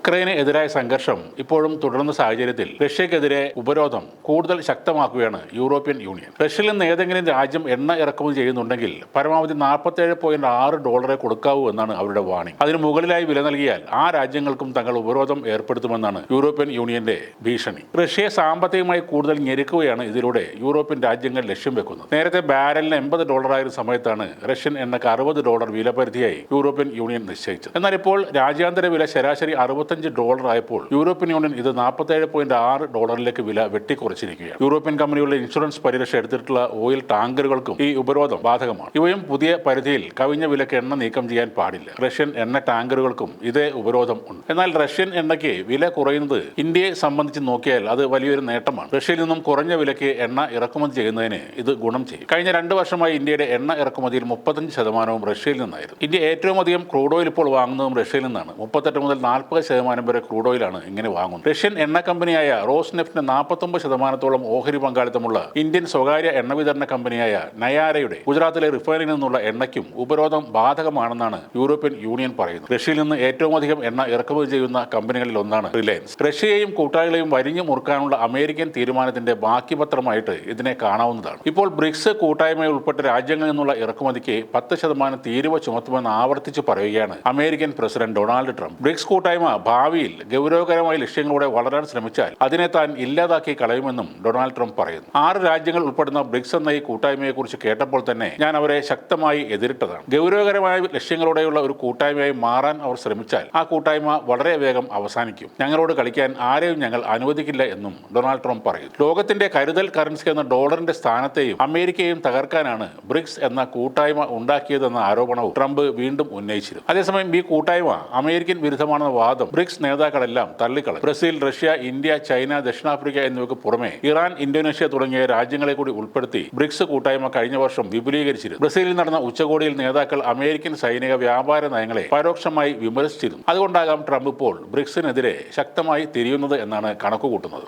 യുക്രൈന് എതിരായ സംഘർഷം ഇപ്പോഴും തുടരുന്ന സാഹചര്യത്തിൽ റഷ്യക്കെതിരെ ഉപരോധം കൂടുതൽ ശക്തമാക്കുകയാണ് യൂറോപ്യൻ യൂണിയൻ. റഷ്യയിൽ നിന്ന് ഏതെങ്കിലും രാജ്യം എണ്ണ ഇറക്കുമതി ചെയ്യുന്നുണ്ടെങ്കിൽ പരമാവധി $47.6 കൊടുക്കാവൂ എന്നാണ് അവരുടെ വാണിംഗ്. അതിന് മുകളിലായി വില നൽകിയാൽ ആ രാജ്യങ്ങൾക്കും തങ്ങൾ ഉപരോധം ഏർപ്പെടുത്തുമെന്നാണ് യൂറോപ്യൻ യൂണിയന്റെ ഭീഷണി. റഷ്യയെ സാമ്പത്തികമായി കൂടുതൽ ഞെരുക്കുകയാണ് ഇതിലൂടെ യൂറോപ്യൻ രാജ്യങ്ങൾ ലക്ഷ്യം വെക്കുന്നത്. നേരത്തെ ബാരലിന് $80 ആയിരുന്ന സമയത്താണ് റഷ്യൻ എണ്ണക്ക് $60 വിലപരിധിയായി യൂറോപ്യൻ യൂണിയൻ നിശ്ചയിച്ചത്. എന്നാൽ ഇപ്പോൾ രാജ്യാന്തര വില ശരാശരി $65 ആയപ്പോൾ യൂറോപ്യൻ യൂണിയൻ ഇത് $47.6 വില വെട്ടിക്കുറച്ചിരിക്കുകയാണ്. യൂറോപ്യൻ കമ്പനികളുടെ ഇൻഷുറൻസ് പരിരക്ഷ എടുത്തിട്ടുള്ള ഓയിൽ ടാങ്കറുകൾക്കും ഈ ഉപരോധം ബാധകമാണ്. ഇവയും പുതിയ പരിധിയിൽ കവിഞ്ഞ വിലക്ക് എണ്ണ നീക്കം ചെയ്യാൻ പാടില്ല. റഷ്യൻ എണ്ണ ടാങ്കറുകൾക്കും ഇതേ ഉപരോധം ഉണ്ട്. എന്നാൽ റഷ്യൻ എണ്ണയ്ക്ക് വില കുറയുന്നത് ഇന്ത്യയെ സംബന്ധിച്ച് നോക്കിയാൽ അത് വലിയൊരു നേട്ടമാണ്. റഷ്യയിൽ നിന്നും കുറഞ്ഞ വിലയ്ക്ക് എണ്ണ ഇറക്കുമതി ചെയ്യുന്നതിന് ഇത് ഗുണം ചെയ്യും. കഴിഞ്ഞ 2 വർഷമായി ഇന്ത്യയുടെ എണ്ണ ഇറക്കുമതിയിൽ 35% റഷ്യയിൽ നിന്നായിരുന്നു. ഇന്ത്യ ഏറ്റവും അധികം ക്രൂഡ് ഓയിൽ ഇപ്പോൾ വാങ്ങുന്നതും റഷ്യയിൽ നിന്നാണ്. 38 മുതൽ 40% വരെ ക്രൂഡ് ഓയിലാണ് ഇങ്ങനെ വാങ്ങുന്നത്. റഷ്യൻ എണ്ണ കമ്പനിയായ റോസ്നെഫ്റ്റിന് 49% ഓഹരി പങ്കാളിത്തമുള്ള ഇന്ത്യൻ സ്വകാര്യ എണ്ണ വിതരണ കമ്പനിയായ നയാരയുടെ ഗുജറാത്തിലെ റിഫൈനറിൽ നിന്നുള്ള എണ്ണയ്ക്കും ഉപരോധം ബാധകമാണെന്നാണ് യൂറോപ്യൻ യൂണിയൻ പറയുന്നത്. റഷ്യയിൽ നിന്ന് ഏറ്റവും അധികം എണ്ണ ഇറക്കുമതി ചെയ്യുന്ന കമ്പനികളിൽ ഒന്നാണ് റിലയൻസ്. റഷ്യയെയും കൂട്ടാളികളെയും വരിഞ്ഞു മുറുക്കാനുള്ള അമേരിക്കൻ തീരുമാനത്തിന്റെ ബാക്കി പത്രമായിട്ട് ഇതിനെ കാണാവുന്നതാണ്. ഇപ്പോൾ ബ്രിക്സ് കൂട്ടായ്മയിൽ ഉൾപ്പെട്ട രാജ്യങ്ങളിൽ നിന്നുള്ള ഇറക്കുമതിക്ക് 10% തീരുവ ചുമത്തുമെന്ന് ആവർത്തിച്ച് പറയുകയാണ് American president Donald Trump. BRICS കൂട്ടായ്മ ഭാവിയിൽ ഗൗരവകരമായ ലക്ഷ്യങ്ങളോടെ വളരാൻ ശ്രമിച്ചാൽ അതിനെ താൻ ഇല്ലാതാക്കി കളയുമെന്നും ഡൊണാൾഡ് ട്രംപ് പറയുന്നു. 6 രാജ്യങ്ങൾ ഉൾപ്പെടുന്ന ബ്രിക്സ് എന്ന ഈ കൂട്ടായ്മയെക്കുറിച്ച് കേട്ടപ്പോൾ തന്നെ ഞാൻ അവരെ ശക്തമായി എതിരിട്ടതാണ്. ഗൗരവകരമായ ലക്ഷ്യങ്ങളോടെയുള്ള ഒരു കൂട്ടായ്മയായി മാറാൻ അവർ ശ്രമിച്ചാൽ ആ കൂട്ടായ്മ വളരെ വേഗം അവസാനിക്കും. ഞങ്ങളോട് കളിക്കാൻ ആരെയും ഞങ്ങൾ അനുവദിക്കില്ല എന്നും ഡൊണാൾഡ് ട്രംപ് പറയുന്നു. ലോകത്തിന്റെ കരുതൽ കറൻസി എന്ന ഡോളറിന്റെ സ്ഥാനത്തെയും അമേരിക്കയും തകർക്കാനാണ് ബ്രിക്സ് എന്ന കൂട്ടായ്മ ഉണ്ടാക്കിയതെന്ന ആരോപണവും ട്രംപ് വീണ്ടും ഉന്നയിച്ചിരുന്നു. അതേസമയം ഈ കൂട്ടായ്മ അമേരിക്കൻ വിരുദ്ധമാണെന്ന വാദം ബ്രിക്സ് നേതാക്കളെല്ലാം തള്ളിക്കളഞ്ഞു. ബ്രസീൽ, റഷ്യ, ഇന്ത്യ, ചൈന, ദക്ഷിണാഫ്രിക്ക എന്നിവയ്ക്ക് പുറമെ ഇറാൻ, ഇന്തോനേഷ്യ തുടങ്ങിയ രാജ്യങ്ങളെ കൂടി ഉൾപ്പെടുത്തി ബ്രിക്സ് കൂട്ടായ്മ കഴിഞ്ഞ വർഷം വിപുലീകരിച്ചിരുന്നു. ബ്രസീലിൽ നടന്ന ഉച്ചകോടിയിൽ നേതാക്കൾ അമേരിക്കൻ സൈനിക വ്യാപാര നയങ്ങളെ പരോക്ഷമായി വിമർശിച്ചിരുന്നു. അതുകൊണ്ടാകാം ട്രംപ് ഇപ്പോൾ ബ്രിക്സിനെതിരെ ശക്തമായി തിരിയുന്നത് എന്നാണ് കണക്കുകൂട്ടുന്നത്.